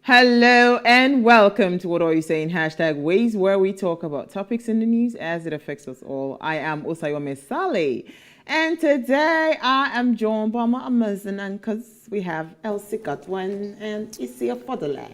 Hello and welcome to What Are You Saying? #Ways, where we talk about topics in the news as it affects us all. I am Osayome Sale, and today I am joined by my amazing uncles. We have Elsie Godwin and Isia Fodele.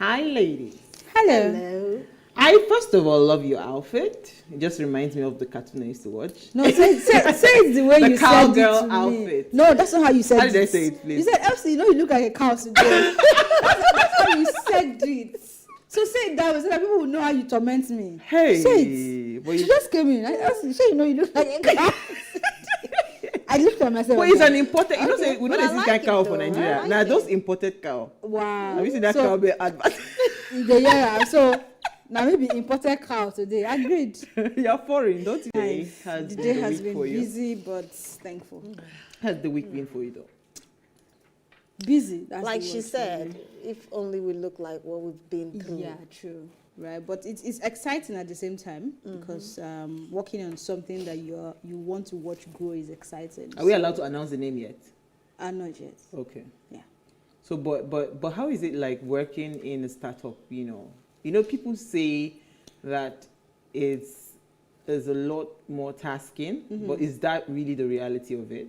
Hi, ladies. Hello. I first of all love your outfit. It just reminds me of the cartoon I used to watch. No, say it the way The you said cowgirl it to outfit. me. No, that's not how you said it. How did I say it, please? You said, Elsie, you know you look like a cow today. that's how you said it. So say it that way so that people will know how you torment me. Hey. Say it. She just came in. Elsie, say you know you look like a cow. I looked at myself. But it's an imported, you know, say, we know But there's I this like kind of cow it for though. Nigeria. I like Now, it. those imported cow. Wow. Have you seen that cow be advert? Yeah, so now maybe imported cow today. Agreed. You're foreign, don't you? Nice. The day has been for you. busy, but thankful. How's the week been for you, though? Busy. That's Like the she word for said, me. if only we look like what we've been through. Yeah, true. Right, but it's exciting at the same time because working on something that you want to watch grow is exciting. Are we allowed to announce the name yet? Not yet. Okay. Yeah. So, but how is it like working in a startup? You know, people say that there's a lot more tasking, but is that really the reality of it?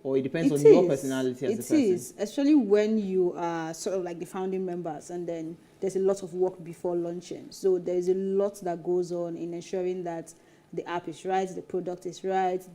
Or it depends on your personality as a person? It is, especially when you are sort of like the founding members and then there's a lot of work before launching. So there's a lot that goes on in ensuring that the app is right, the product is right.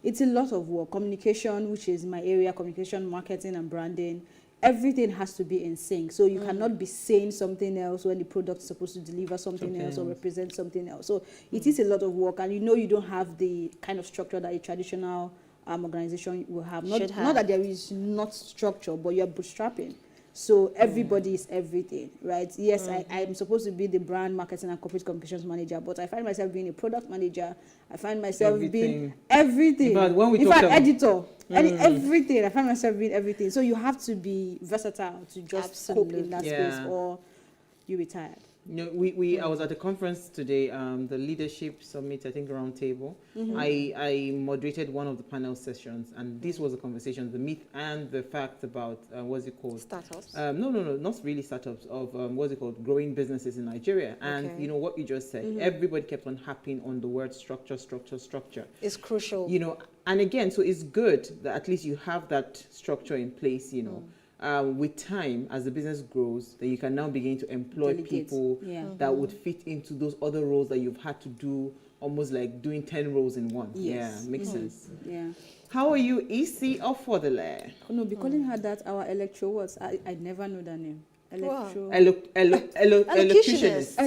It's a lot of work. Communication, which is my area, communication, marketing, and branding. Everything has to be in sync. So you cannot be saying something else when the product is supposed to deliver something else or represent something else. So it is a lot of work, and you don't have the kind of structure that a traditional organization will have. Not that there is not structure, but you're bootstrapping. So everybody is everything, right? Yes, I'm supposed to be the brand marketing and corporate communications manager, but I find myself being a product manager. I find myself being everything. But when we in talk fact, about editor, everything. I find myself being everything. So you have to be versatile to just cope in that space, or you retire. You know, I was at a conference today, the Leadership Summit, I think, round table. I moderated one of the panel sessions, and this was a conversation, the myth and the fact about, what's it called? Startups? No, not really startups, of, what's it called? Growing businesses in Nigeria. And you know what you just said, everybody kept on harping on the word structure. It's crucial. You know, and again, so it's good that at least you have that structure in place, you know. With time, as the business grows, then you can now begin to employ people that would fit into those other roles that you've had to do, almost like doing 10 roles in one. Yes. Yeah, makes sense. Yeah. How are you, Isi or Fodele? Oh, no, be calling her that our electro words. I never know that name. Electro. Elocutionist.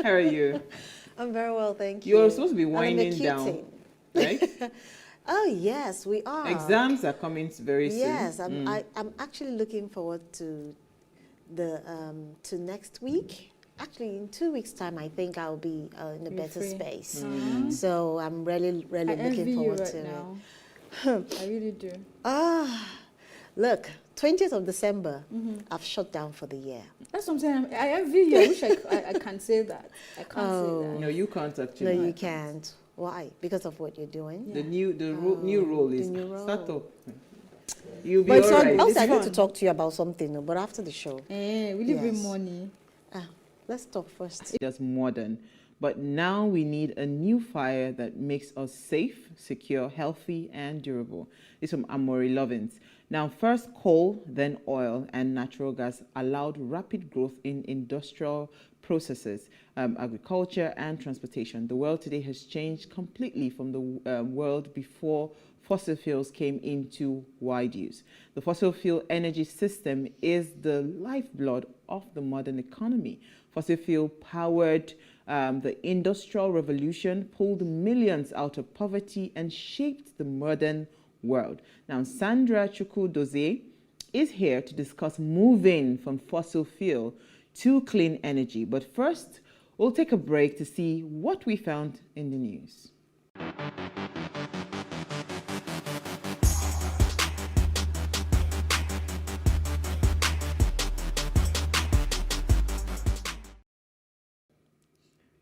How are you? I'm very well, thank you. You're supposed to be winding down, right? Oh, yes, we are. Exams are coming very soon. Yes, I'm actually looking forward to to next week. Actually, in 2 weeks' time, I think I'll be in a better space. So I'm really looking forward to now. it. I really do. Look, 20th of December, I've shut down for the year. That's what I'm saying. I envy you. I wish I can say that. I can't say that. No, you can't actually. No, you can't. Why? Because of what you're doing? The new role is new role. startup. You'll be But it's all all- right. Also, I need fun. to talk to you about something, but after the show. Will you bring Yes. money? Let's talk first. Just modern. But now we need a new fire that makes us safe, secure, healthy, and durable. This is from Amory Lovins. Now, first coal, then oil and natural gas allowed rapid growth in industrial processes, agriculture, and transportation. The world today has changed completely from the world before fossil fuels came into wide use. The fossil fuel energy system is the lifeblood of the modern economy. Fossil fuel powered the Industrial Revolution, pulled millions out of poverty, and shaped the modern world. Now, Sandra Chukwudozie is here to discuss moving from fossil fuel to clean energy. But first, we'll take a break to see what we found in the news.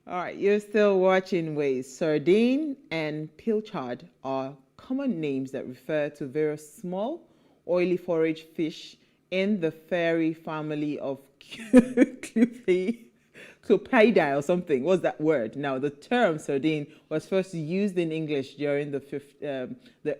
All right, you're still watching Ways. Sardine and Pilchard are common names that refer to various small oily forage fish in the fairy family of Clopaidae or something. What's that word? Now, the term sardine was first used in English during the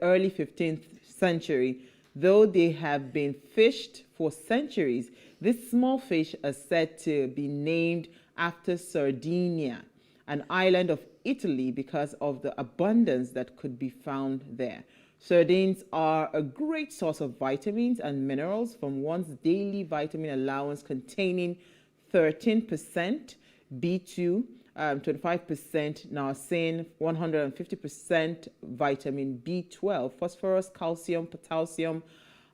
early 15th century. Though they have been fished for centuries, this small fish is said to be named after Sardinia, an island of Italy, because of the abundance that could be found there. Sardines are a great source of vitamins and minerals from one's daily vitamin allowance, containing 13% B2, 25% niacin, 150% vitamin B12, phosphorus, calcium, potassium,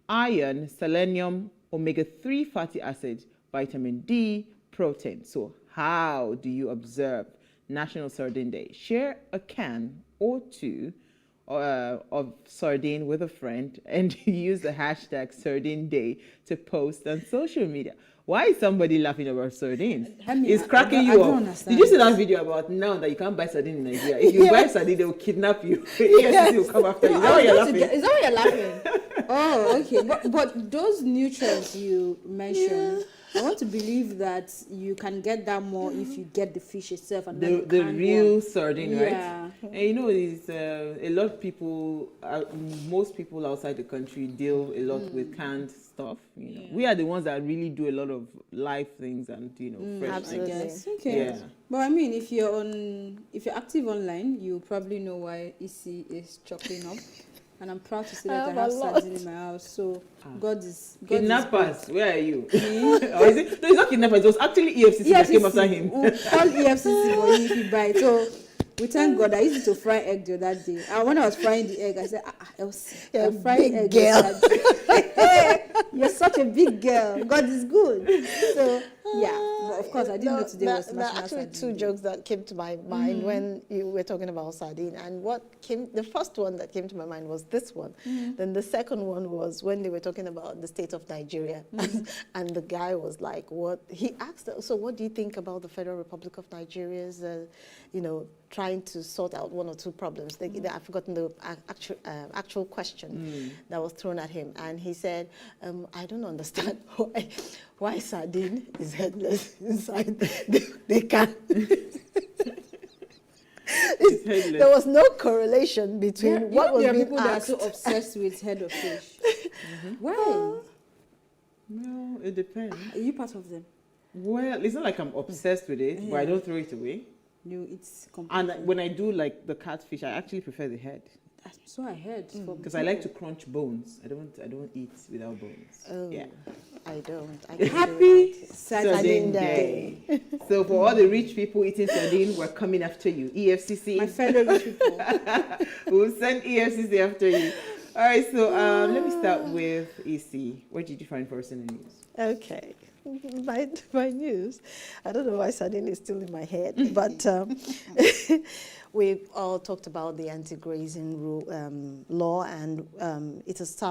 iron, selenium, omega-3 fatty acids, vitamin D, protein. So how do you observe National Sardine Day? Share a can or two of sardine with a friend and use the hashtag Sardine Day to post on social media. Why is somebody laughing about sardines? It's cracking you up. Did you see that video about now that you can't buy sardine in Nigeria? If you buy sardine, they will kidnap you. Yes, will come after you. Is that why you're laughing? Is that why you're laughing? Oh, okay. But those nutrients you mentioned, I want to believe that you can get that more if you get the fish itself and the real sardine, right? Yeah. And you know, it's a lot of people, most people outside the country deal a lot with canned stuff. You know, we are the ones that really do a lot of live things and fresh absolutely. things. Okay. Yeah. But I mean, if you're active online, you probably know why EC is chopping up. And I'm proud to say that I have sardine in my house. So God is kidnappers. Where are you? Or is it? No, it's not kidnappers. It was actually EFCC that came after him. All EFCC for you if you buy it. So we thank God. I used to fry egg the other day. And when I was frying the egg, I said, Elsie, I'm frying egg. Girl. You're such a big girl. God is good. So yeah. But of course, I didn't know today was National There are actually Sardine two jokes that came to my mind when you were talking about sardine. And the first one that came to my mind was this one. Then the second one was when they were talking about the state of Nigeria. And the guy was like, what? He asked, so what do you think about the Federal Republic of Nigeria's, trying to sort out one or two problems? I've forgotten the actual question that was thrown at him. And he said, I don't understand why sardine is headless inside the can. There was no correlation between what was being people asked. that are so obsessed with head of fish. Why? Well, it depends. Are you part of them? Well, it's not like I'm obsessed with it, but I don't throw it away. No, it's completely. And when I do like the catfish, I actually prefer the head. So I heard. Because I like to crunch bones. I don't eat without bones. Oh, yeah. I don't. Happy Sardine Day. So for all the rich people eating sardine, we're coming after you. EFCC. My fellow rich people. We'll send EFCC after you. All right, so let me start with EC. What did you find first in the news? Okay. My news. I don't know why sardine is still in my head, but we've all talked about the anti-grazing law, and it is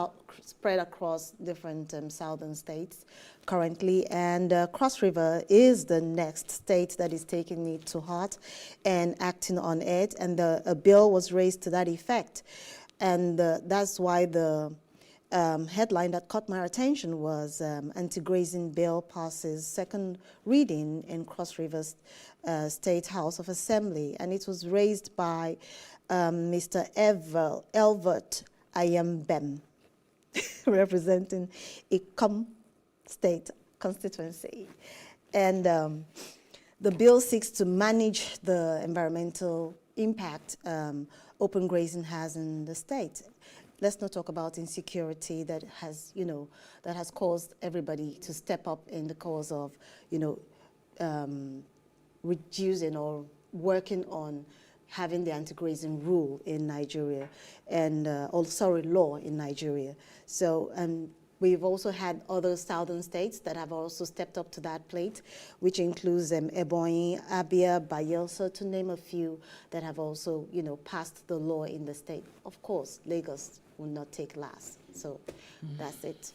spread across different southern states currently, and Cross River is the next state that is taking it to heart and acting on it, and a bill was raised to that effect, and that's why the headline that caught my attention was Anti-Grazing Bill passes second reading in Cross River's State House of Assembly, and it was raised by Mr. Elvert Ayambem, representing Ikom State constituency. And the bill seeks to manage the environmental impact open grazing has in the state. Let's not talk about insecurity that has caused everybody to step up in the cause of, reducing or working on having the anti-grazing rule in Nigeria and law in Nigeria. So we've also had other southern states that have also stepped up to that plate, which includes Ebonyi, Abia, Bayelsa, to name a few that have also, passed the law in the state. Of course, Lagos will not take last. So that's it.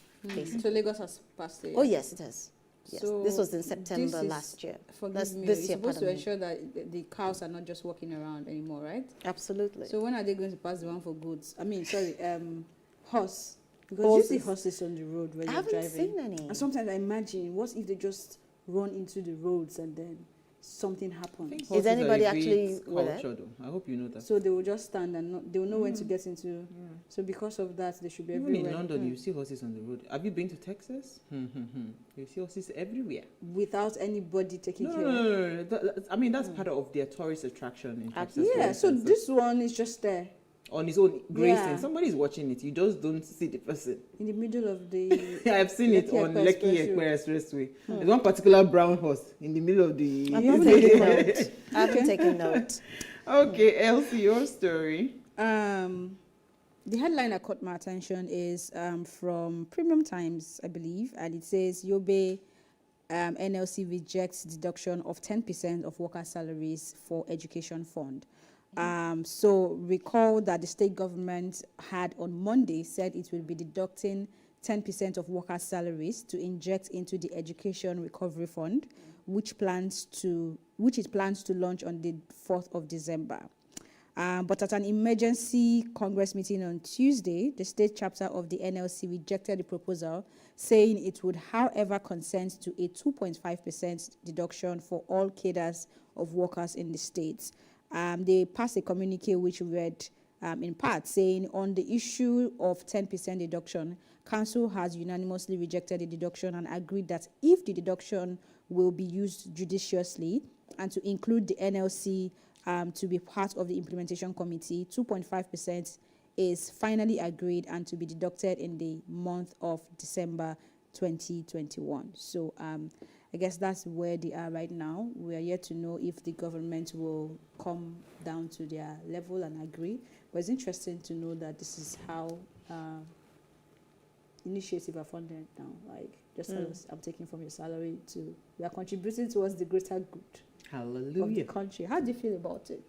So Lagos has passed it? Oh, yes, it has. Yes. So this was in September last year. Forgive me, this it's year, supposed to ensure that the cows are not just walking around anymore, right? Absolutely. So when are they going to pass the one for goods? Horse. Because you see horses on the road when I you're haven't driving. seen any. And sometimes I imagine, what if they just run into the roads and then something happens? Is anybody actually with it? culture, though. I hope you know that. So they will just stand and they will know when to get into. So because of that, they should be Even everywhere. in London, you see horses on the road. Have you been to Texas? You see horses everywhere. Without anybody taking care. No. I mean, that's part of their tourist attraction in Texas. for Yeah, so instance. this one is just there On his own grazing. Yeah. Somebody's watching it. You just don't see the person. in the middle of the. I've seen it Lekki on Ekpe Lekki Expressway. Ekpe Expressway. There's one particular brown horse in the middle of the... I'm You haven't taking taken note. I haven't taken note. Okay, Elsie, your story. The headline that caught my attention is from Premium Times, I believe, and it says Yobe NLC rejects deduction of 10% of worker salaries for education fund. So recall that the state government had on Monday said it will be deducting 10% of workers' salaries to inject into the Education Recovery Fund, which it plans to launch on the 4th of December. But at an emergency Congress meeting on Tuesday, the state chapter of the NLC rejected the proposal, saying it would, however, consent to a 2.5% deduction for all cadres of workers in the states. They passed a communique which read in part saying, on the issue of 10% deduction, Council has unanimously rejected the deduction and agreed that if the deduction will be used judiciously and to include the NLC to be part of the implementation committee, 2.5% is finally agreed and to be deducted in the month of December 2021. So I guess that's where they are right now. We are yet to know if the government will come down to their level and agree. But it's interesting to know that this is how initiatives are funded now. Like, just tell us, I'm taking from your salary to, we are contributing towards the greater good of the Hallelujah. country. How do you feel about it?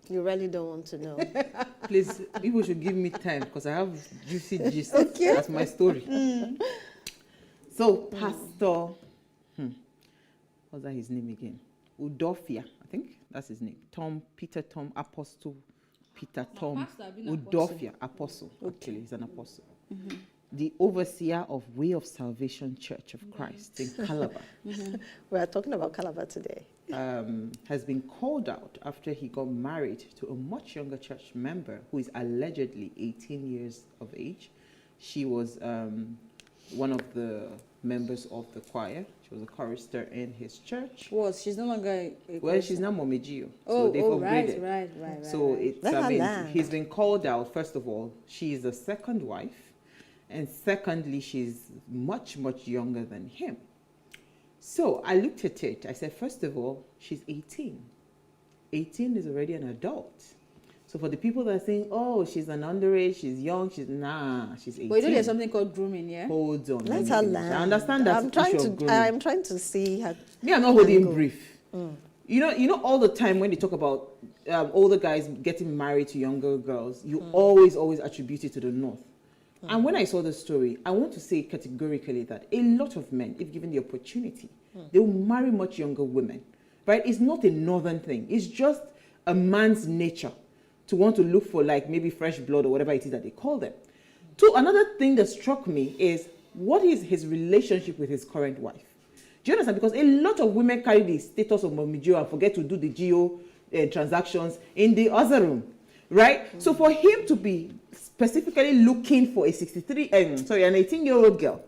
You really don't want to know. Please, people should give me time because I have juicy gist. Okay. That's my story. So, Pastor, what's that his name again? Udofia, I think that's his name. Peter Tom, Apostle Peter Tom. pastor, I've been Udofia, Apostle. Actually, he's an apostle. The overseer of Way of Salvation Church of Christ in Calabar. We are talking about Calabar today. Has been called out after he got married to a much younger church member who is allegedly 18 years of age. She was one of the members of the choir. She was a chorister in his church. She's no longer a Well, she's now Momegio. Oh, so they've upgraded. right. So it's, Let I her mean, learn. he's been called out. First of all, she is the second wife. And secondly, she's much, much younger than him. So I looked at it. I said, first of all, she's 18. 18 is already an adult. So for the people that are saying, oh, she's an underage, she's young, she's 18. But you know there's something called grooming, yeah? Hold on. Let me her finish. learn. I understand that I'm trying to see her. Me, I'm not holding angle. brief. You know, all the time when they talk about older guys getting married to younger girls, you always attribute it to the North. And when I saw the story, I want to say categorically that a lot of men, if given the opportunity, they will marry much younger women, right? It's not a northern thing. It's just a man's nature to want to look for like maybe fresh blood or whatever it is that they call them. Another thing that struck me is, what is his relationship with his current wife? Do you understand? Because a lot of women carry the status of Momijio and forget to do the geo transactions in the other room, right? So for him to be specifically looking for an 18-year-old girl,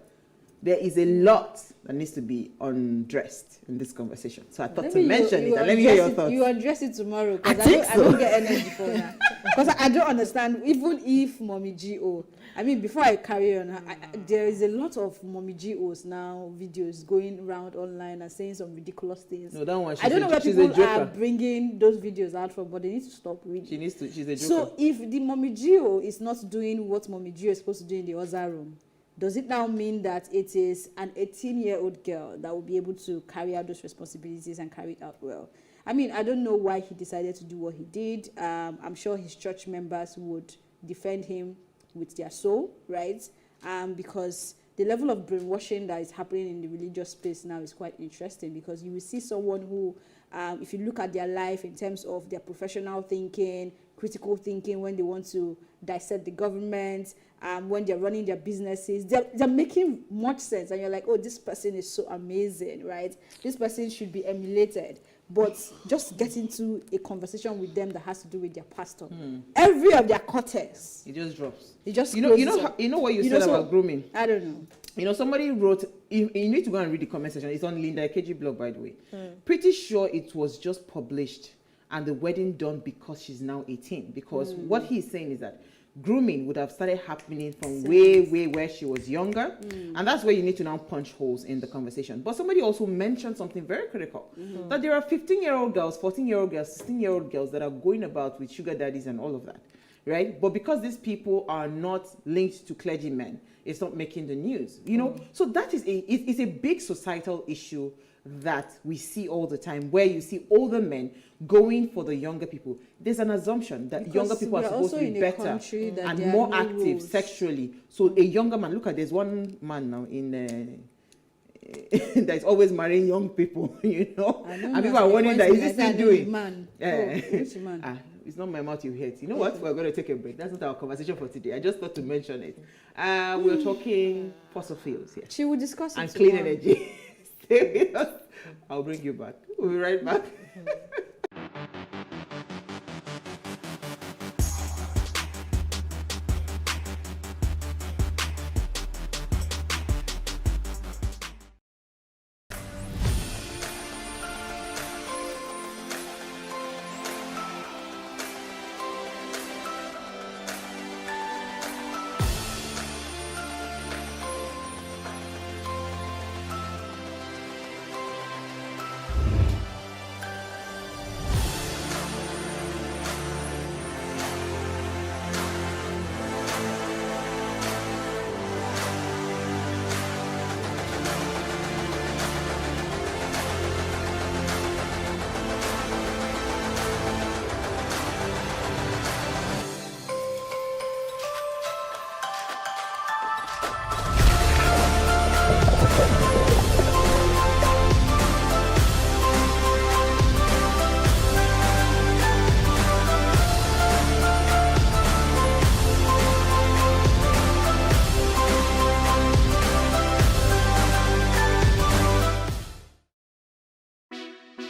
there is a lot that needs to be undressed in this conversation. So I thought to mention it. And let me hear your thoughts. You address it tomorrow because I I don't get energy for that. Because I don't understand, even if Mommy G.O., I mean, before I carry on, there is a lot of Mommy G.O.'s now, videos going around online and saying some ridiculous things. No, that one, I don't know where people are bringing those videos out from, but they need to stop reading. She's a joker. So if the Mommy G.O. is not doing what Mommy G.O. is supposed to do in the other room, does it now mean that it is an 18-year-old girl that will be able to carry out those responsibilities and carry it out well? I mean, I don't know why he decided to do what he did. I'm sure his church members would defend him with their soul, right? Because the level of brainwashing that is happening in the religious space now is quite interesting, because you will see someone who if you look at their life in terms of their professional thinking, critical thinking, when they want to dissect the government, when they're running their businesses, they're making much sense. And you're like, oh, this person is so amazing, right? This person should be emulated. But just get into a conversation with them that has to do with their pastor. Every of their cortex. It just drops. It just you know what you said about grooming? I don't know. You know, somebody wrote, you need to go and read the comment section. It's on Linda Ekeji blog, by the way. Pretty sure it was just published and the wedding done because she's now 18. Because what he's saying is that grooming would have started happening from way where she was younger. And that's where you need to now punch holes in the conversation. But somebody also mentioned something very critical, that there are 15-year-old girls, 14-year-old girls, 16-year-old girls that are going about with sugar daddies and all of that, right? But because these people are not linked to clergymen, it's not making the news, you know? So that is it's a big societal issue that we see all the time, where you see older men going for the younger people. There's an assumption that Because younger people are supposed to be better and more active sexually. So a younger man, look at, there's one man now in that's always marrying young people, you know, and people are wondering that, is this still doing? Which man? It's not my mouth you hate. You know what? We're going to take a break. That's not our conversation for today. I just thought to mention it. We're talking fossil fuels here. She will discuss it and clean energy. Stay with us. I'll bring you back. We'll be right back.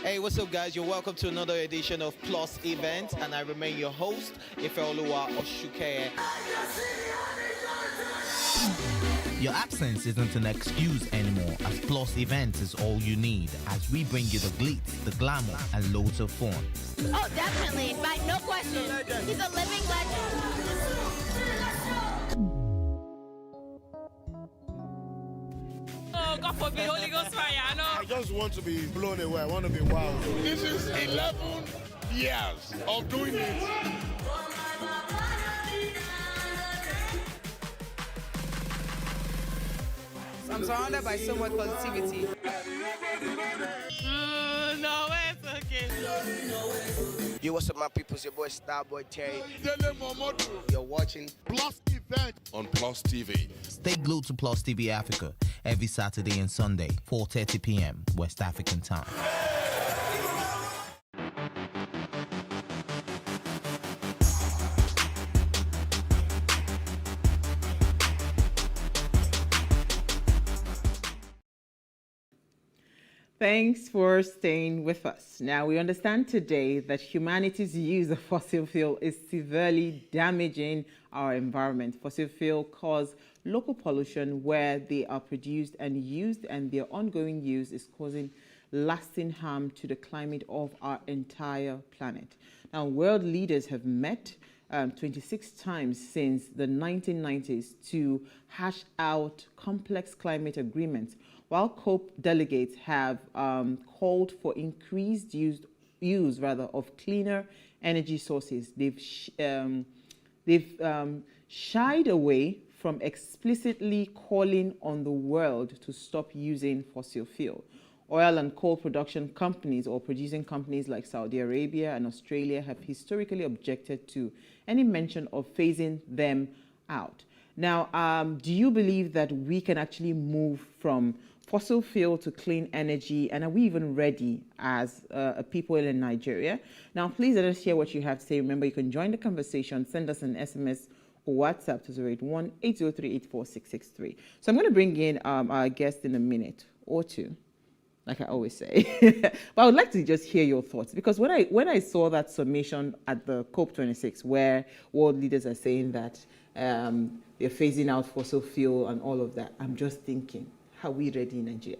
Hey, what's up, guys? You're welcome to another edition of Plus Event, and I remain your host, Ifeoluwa Oshukeye. Your absence isn't an excuse anymore, as Plus Events is all you need, as we bring you the glitz, the glamour, and loads of fun. Oh, definitely, right? No question. He's a living legend. Oh, God forbid, Holy Ghost fire, I know. I just want to be blown away. I want to be wild. This is 11 years of doing it. I'm surrounded by so much positivity. No, it's okay. Yo, what's up, my people? It's your boy Starboy Terry. You're watching Plus Event on Plus TV. Stay glued to Plus TV Africa every Saturday and Sunday, 4:30 p.m. West African time. Thanks for staying with us. Now, we understand today that humanity's use of fossil fuel is severely damaging our environment. Fossil fuel cause local pollution where they are produced and used, and their ongoing use is causing lasting harm to the climate of our entire planet. Now, world leaders have met 26 times since the 1990s to hash out complex climate agreements, while COP delegates have called for increased use of cleaner energy sources. They've shied away from explicitly calling on the world to stop using fossil fuel. Oil and coal production companies or producing companies like Saudi Arabia and Australia have historically objected to any mention of phasing them out. Now, do you believe that we can actually move from fossil fuel to clean energy, and are we even ready as a people in Nigeria? Now, please let us hear what you have to say. Remember, you can join the conversation. Send us an SMS or WhatsApp to 081-803-84663. So I'm going to bring in our guest in a minute or two, like I always say. But I would like to just hear your thoughts, because when I saw that summation at the COP26, where world leaders are saying that they're phasing out fossil fuel and all of that, I'm just thinking, are we ready in Nigeria?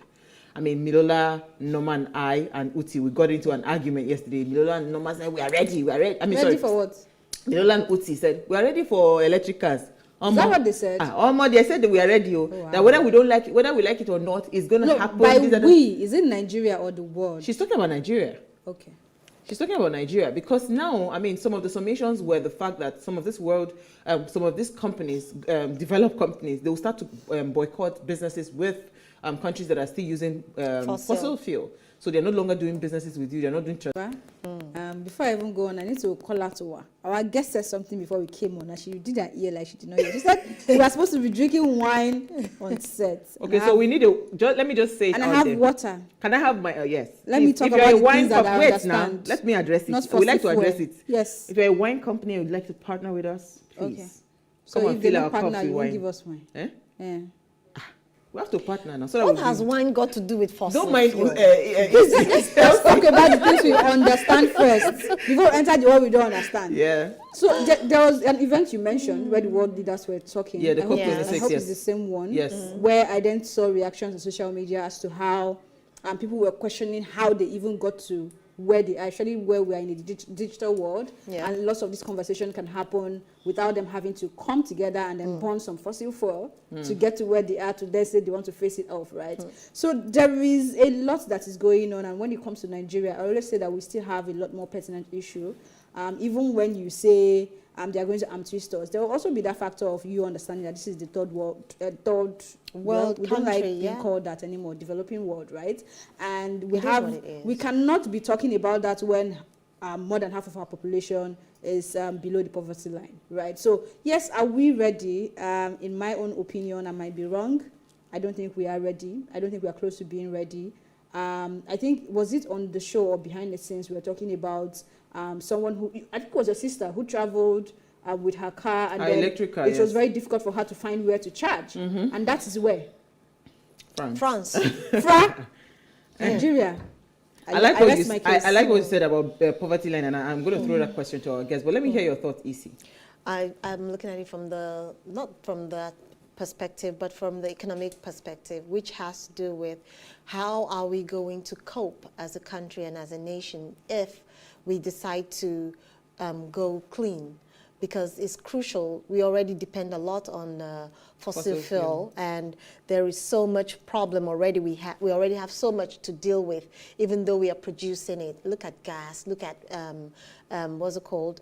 I mean, Milola, Norma, and I, and Uti, we got into an argument yesterday. Milola and Norma said, we are ready, we are ready. I mean, Ready sorry. for what? Milola and Uti said, we are ready for electric cars. Is that what they said? They said that we are ready. Oh, wow. That whether we like it or not, it's going to happen. By we, is it Nigeria or the world? She's talking about Nigeria. Okay. She's talking about Nigeria, because now, I mean, some of the summations were the fact that some of these companies, developed companies, they will start to boycott businesses with countries that are still using fossil fuel. So they're no longer doing businesses with you. They're not doing trust. Before I even go on, I need to call out to her. Our guest said something before we came on, and she did her ear like she did not hear. She said we were supposed to be drinking wine on set. Okay, so we need let me just say it. And I have water. Can I have my yes? Let me talk about the things that I understand. Now, let me address it. Not We'd like to address fuel. it. Yes. If you're a wine company and would like to partner with us, please. Okay. So if they don't partner, you won't give us wine. Eh? Yeah. We have to partner now. So What has wine got to do with fossil Don't mind. fuel? Let's talk about the things we understand first before we enter the one we don't understand. Yeah. So there was an event you mentioned where the world leaders were talking. Yeah, the COP26. I hope it's the same one. Yes. Where I then saw reactions on social media as to how people were questioning how they even got to where we are in the digital world, and lots of this conversation can happen without them having to come together and then burn some fossil fuel to get to where they are to then say they want to face it off, right? So there is a lot that is going on, and when it comes to Nigeria, I always say that we still have a lot more pertinent issue. Even when you say they are going to twist us, there will also be that factor of you understanding that this is the third world world we country, don't like being called that anymore, developing world, right? And we cannot be talking about that when more than half of our population is below the poverty line, right? So yes, are we ready? In my own opinion, I might be wrong. I don't think we are ready. I don't think we are close to being ready. I think, was it on the show or behind the scenes, we were talking about someone who, I think it was your sister, who traveled with her car, and then electric car, it was very difficult for her to find where to charge. And that is where? France. Nigeria. I like what you said about poverty line, and I'm going to throw that question to our guests. But let me hear your thoughts, Isi. I'm looking at it from not from that perspective, but from the economic perspective, which has to do with how are we going to cope as a country and as a nation if we decide to go clean. Because it's crucial. We already depend a lot on fossil fuel, and there is so much problem already. We already have so much to deal with, even though we are producing it. Look at gas. Look at what's it called?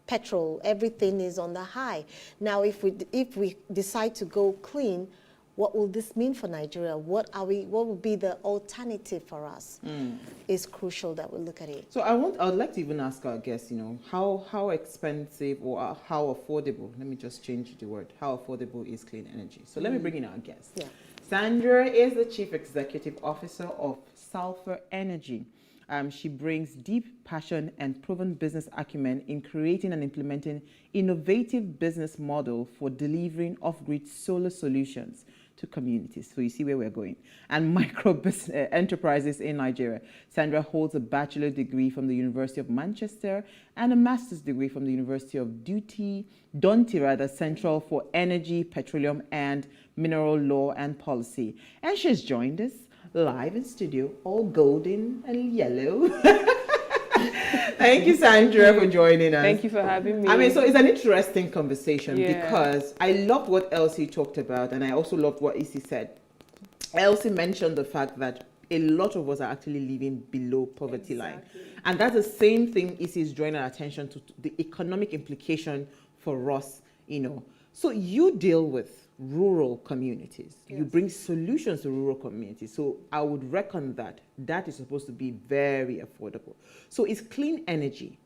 Petrol. Everything is on the high. Now, if we decide to go clean, what will this mean for Nigeria? What will be the alternative for us? It's crucial that we look at it. So I'd like to even ask our guests, how expensive or how affordable, let me just change the word, how affordable is clean energy? So let me bring in our guest. Yeah. Sandra is the Chief Executive Officer of Sulphur Energy. She brings deep passion and proven business acumen in creating and implementing innovative business model for delivering off-grid solar solutions to communities. So you see where we're going. And micro business enterprises in Nigeria. Sandra holds a bachelor degree from the University of Manchester and a master's degree from the University of Dundee Central for Energy, Petroleum and Mineral Law and Policy. And she's joined us live in studio, all golden and yellow. Thank you, Sandra, for joining us. Thank you for having me. I mean, so it's an interesting conversation because I loved what Elsie talked about, and I also loved what Isi said. Elsie mentioned the fact that a lot of us are actually living below poverty line. And that's the same thing Isi is drawing our attention to, the economic implication for us, So you deal with rural communities. You bring solutions to rural communities. So I would reckon that is supposed to be very affordable. So is clean energy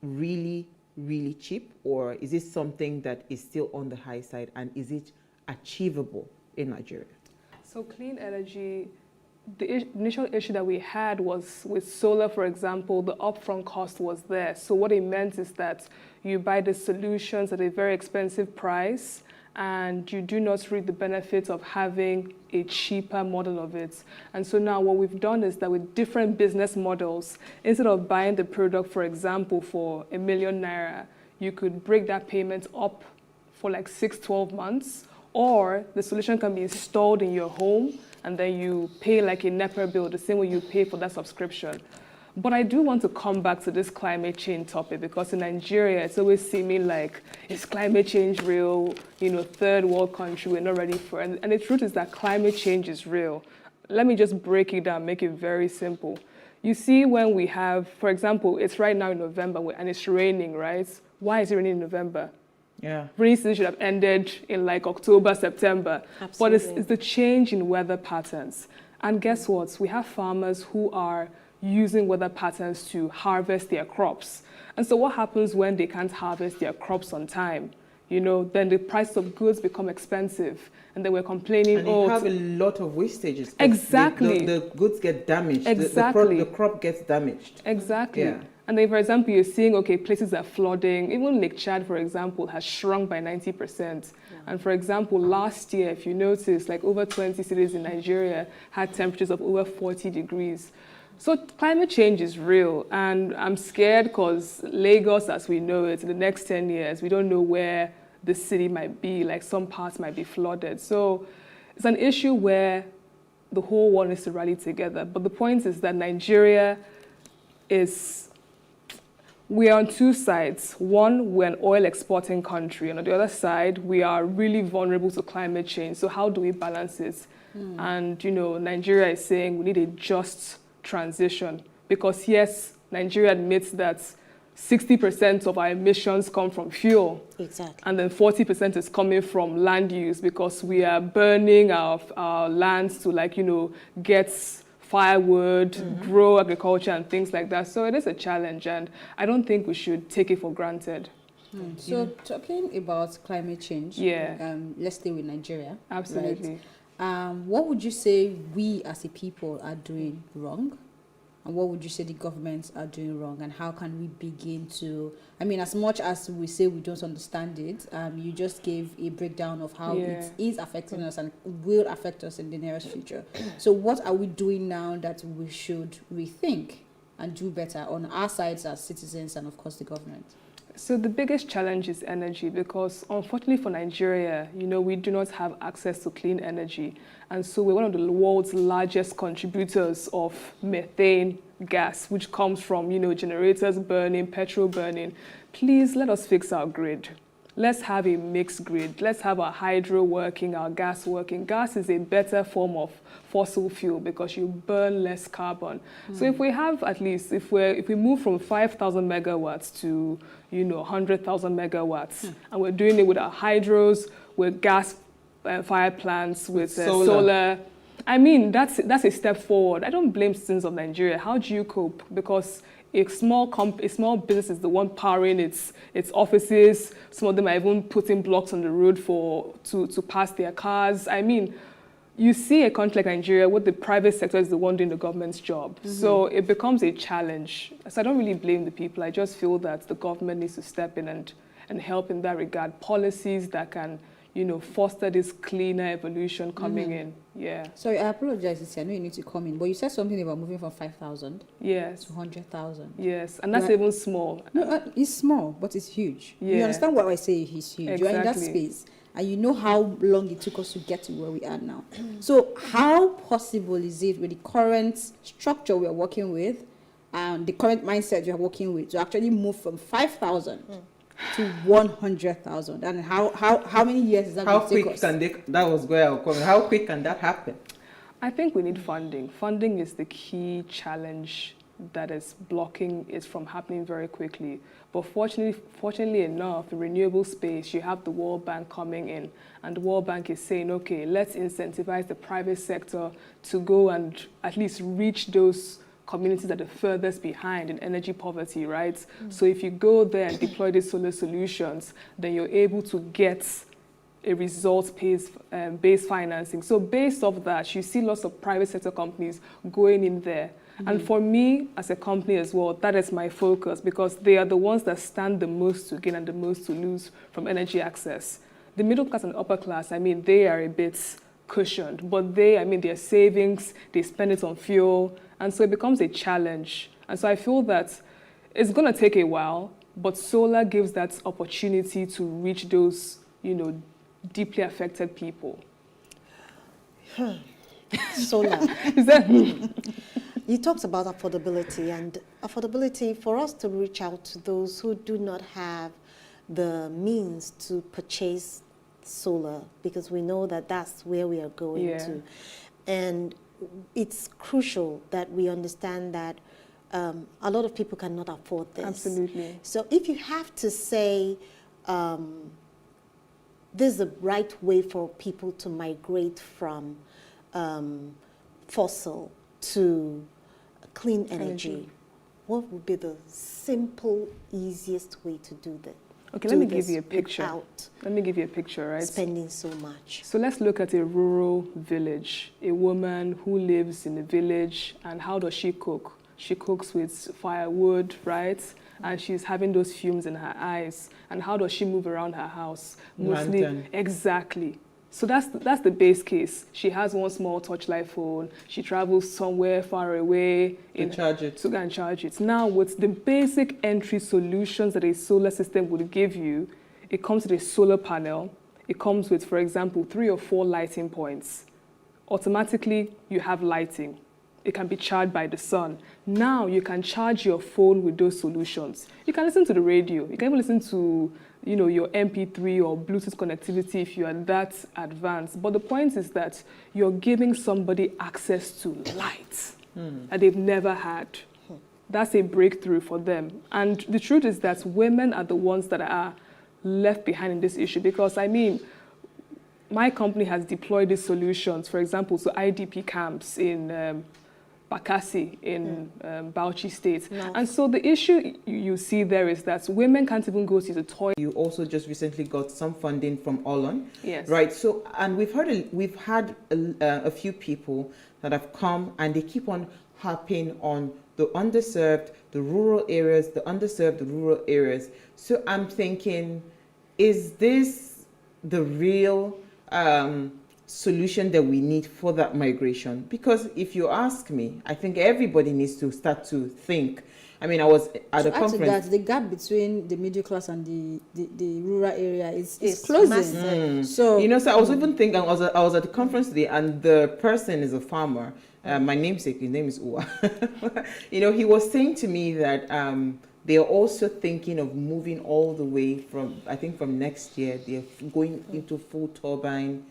really, really cheap, or is it something that is still on the high side, and is it achievable in Nigeria? So clean energy, the initial issue that we had was with solar, for example, the upfront cost was there. So what it meant is that you buy the solutions at a very expensive price, and you do not reap the benefits of having a cheaper model of it. And so now what we've done is that with different business models, instead of buying the product, for example, for ₦1 million, you could break that payment up for like 6-12 months, or the solution can be installed in your home, and then you pay like a NEPA bill, the same way you pay for that subscription. But I do want to come back to this climate change topic, because in Nigeria, it's always seeming like, is climate change real? You know, third world country, we're not ready for it. And the truth is that climate change is real. Let me just break it down, make it very simple. You see, when we have, for example, it's right now in November and it's raining, right? Why is it raining in November? Yeah. Rainy season should have ended in like October, September. Absolutely. But it's the change in weather patterns. And guess what? We have farmers who are using weather patterns to harvest their crops. And so what happens when they can't harvest their crops on time? You know, then the price of goods become expensive. And then we're complaining, and you have a lot of wastages. Exactly. The goods get damaged. Exactly. The crop gets damaged. Exactly. Yeah. And then, for example, you're seeing, okay, places are flooding. Even Lake Chad, for example, has shrunk by 90%. Yeah. And for example, last year, if you notice, like over 20 cities in Nigeria had temperatures of over 40 degrees. So climate change is real. And I'm scared because Lagos, as we know it, in the next 10 years, we don't know where the city might be. Like some parts might be flooded. So it's an issue where the whole world needs to rally together. But the point is that Nigeria we are on two sides. One, we're an oil exporting country, and on the other side, we are really vulnerable to climate change. So how do we balance it? And, you know, Nigeria is saying we need a just transition, because yes, Nigeria admits that 60% of our emissions come from fuel. Exactly. And then 40% is coming from land use, because we are burning our lands to, like, you know, get firewood, grow agriculture and things like that. So it is a challenge, and I don't think we should take it for granted. So talking about climate change, let's stay with Nigeria. Absolutely. Right? What would you say we as a people are doing wrong? And what would you say the governments are doing wrong? And how can we begin to, I mean, as much as we say we don't understand it, you just gave a breakdown of how it is affecting us and will affect us in the nearest future. So what are we doing now that we should rethink and do better on our sides as citizens and, of course, the government? So the biggest challenge is energy, because unfortunately for Nigeria, you know, we do not have access to clean energy. And so we're one of the world's largest contributors of methane gas, which comes from, you know, generators burning, petrol burning. Please let us fix our grid. Let's have a mixed grid. Let's have our hydro working, our gas working. Gas is a better form of fossil fuel because you burn less carbon. So if we have at least, if we move from 5,000 megawatts to, you know, 100,000 megawatts, and we're doing it with our hydros, with gas fire plants, with solar. I mean, that's a step forward. I don't blame citizens of Nigeria. How do you cope? Because a small business is the one powering its offices. Some of them are even putting blocks on the road to pass their cars. I mean, you see a country like Nigeria where the private sector is the one doing the government's job. So it becomes a challenge. So I don't really blame the people. I just feel that the government needs to step in and help in that regard. Policies that can, you know, foster this cleaner evolution coming in. Yeah. Sorry, I apologize. I know you need to come in, but you said something about moving from 5,000 yes. to 100,000. Yes, and that's even small. No, it's small, but it's huge. Yeah. You understand what I say is huge. Exactly. You're in that space, and you know how long it took us to get to where we are now. So how possible is it with the current structure we are working with and the current mindset you are working with to actually move from 5,000 to 100,000? And how many years is that going to take us? That was where I was coming. How quick can that happen? I think we need funding. Funding is the key challenge that is blocking it from happening very quickly. But fortunately enough, in renewable space, you have the World Bank coming in, and the World Bank is saying, okay, let's incentivize the private sector to go and at least reach those communities that are furthest behind in energy poverty, right? So if you go there and deploy these solar solutions, then you're able to get a results-based financing. So based off that, you see lots of private sector companies going in there. And for me, as a company as well, that is my focus, because they are the ones that stand the most to gain and the most to lose from energy access. The middle class and upper class, I mean, they are a bit cushioned, but their savings, they spend it on fuel, and so it becomes a challenge. And so I feel that it's going to take a while, but solar gives that opportunity to reach those, deeply affected people. Solar. You talked about affordability, and affordability for us to reach out to those who do not have the means to purchase solar, because we know that that's where we are going to. And it's crucial that we understand that a lot of people cannot afford this. Absolutely. So if you have to say this is the right way for people to migrate from fossil to clean energy, what would be the simple, easiest way to do that? Okay, let me give you a picture. Let me give you a picture, right? Spending so much. So let's look at a rural village, a woman who lives in a village, and how does she cook? She cooks with firewood, right? And she's having those fumes in her eyes. And how does she move around her house? Mostly, Lantern. Exactly. So that's the base case. She has one small touchlight phone. She travels somewhere far away to charge it. To go and charge it. Now, with the basic entry solutions that a solar system would give you, it comes with a solar panel. It comes with, for example, 3 or 4 lighting points. Automatically, you have lighting. It can be charged by the sun. Now, you can charge your phone with those solutions. You can listen to the radio. You can even listen to your MP3 or Bluetooth connectivity if you are that advanced. But the point is that you're giving somebody access to light that they've never had. That's a breakthrough for them. And the truth is that women are the ones that are left behind in this issue, because, my company has deployed these solutions, for example, to IDP camps in Bakassi in Bauchi State. No. And so the issue you see there is that women can't even go to the toilet. You also just recently got some funding from Olon. Yes. Right. So, and we've had a few people that have come, and they keep on harping on the underserved, the rural areas, the underserved, the rural areas. So I'm thinking, is this the real solution that we need for that migration? Because if you ask me, I think everybody needs to start to think. I was at a conference. That the gap between the middle class and the rural area is closing. So so I was even thinking, I was at the conference today, and the person is a farmer. My namesake, his name is Uwa. He was saying to me that they are also thinking of moving all the way from next year, they're going into full turbine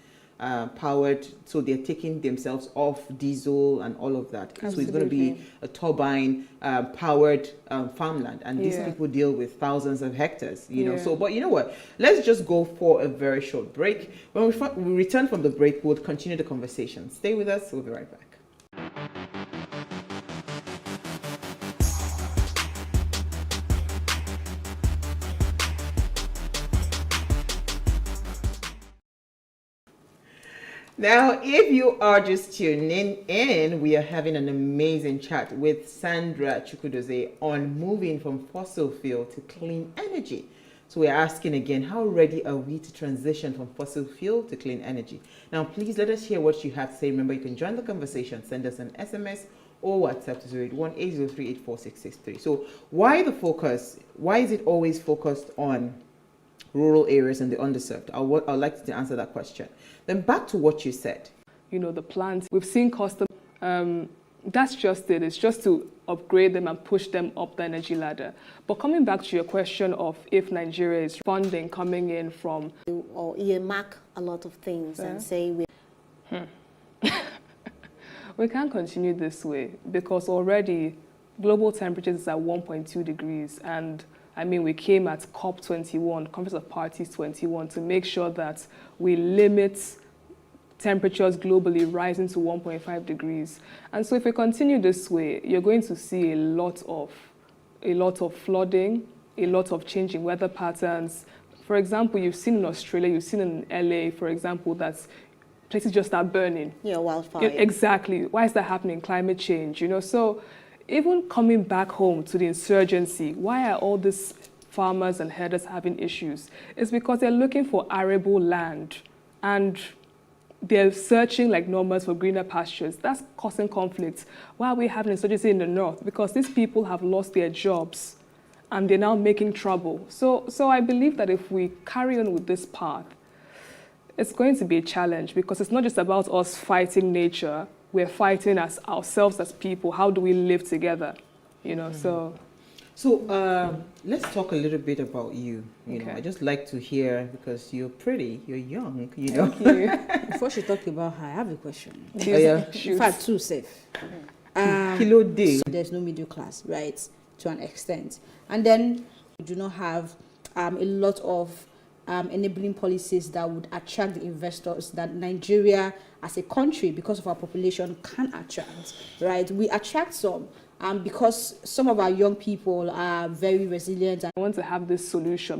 powered, so they're taking themselves off diesel and all of that. Absolutely. So it's going to be a turbine powered farmland, and these people deal with thousands of hectares, So, but you know what? Let's just go for a very short break. When we return from the break, we'll continue the conversation. Stay with us. We'll be right back. Now, if you are just tuning in, we are having an amazing chat with Sandra Chukwudozie on moving from fossil fuel to clean energy. So we're asking again, how ready are we to transition from fossil fuel to clean energy? Now, please let us hear what you have to say. Remember, you can join the conversation. Send us an SMS or WhatsApp to 081-803-84663. So why the focus? Why is it always focused on rural areas and the underserved? I'd like to answer that question. Then back to what you said. The plants, we've seen custom, that's just it. It's just to upgrade them and push them up the energy ladder. But coming back to your question of if Nigeria is funding coming in from... Or earmark a lot of things and say... We can't continue this way, because already global temperatures is at 1.2 degrees, and we came at COP21, Conference of Parties 21, to make sure that we limit temperatures globally rising to 1.5 degrees. And so if we continue this way, you're going to see a lot of flooding, a lot of changing weather patterns, For example, you've seen in Australia, you've seen in LA, for example, that places just start burning. Yeah, wildfire. Exactly. Why is that happening? Climate change, you know. So even coming back home to the insurgency, why are all these farmers and herders having issues? It's because they're looking for arable land and they're searching like nomads for greener pastures. That's causing conflict. Why are we having insurgency in the north? Because these people have lost their jobs and they're now making trouble. So I believe that if we carry on with this path, it's going to be a challenge because it's not just about us fighting nature. We're fighting as ourselves as people. How do we live together? You know, So let's talk a little bit about you. You Okay. know, I just like to hear because you're pretty, you're young. You know. Thank you. Before she talk about her, I have a question. Oh, yeah. In fact, two safe. Kilo day. So there's no middle class, right, to an extent. And then we do not have a lot of enabling policies that would attract the investors that Nigeria as a country, because of our population, can attract, right? We attract some because some of our young people are very resilient. I want to have this solution.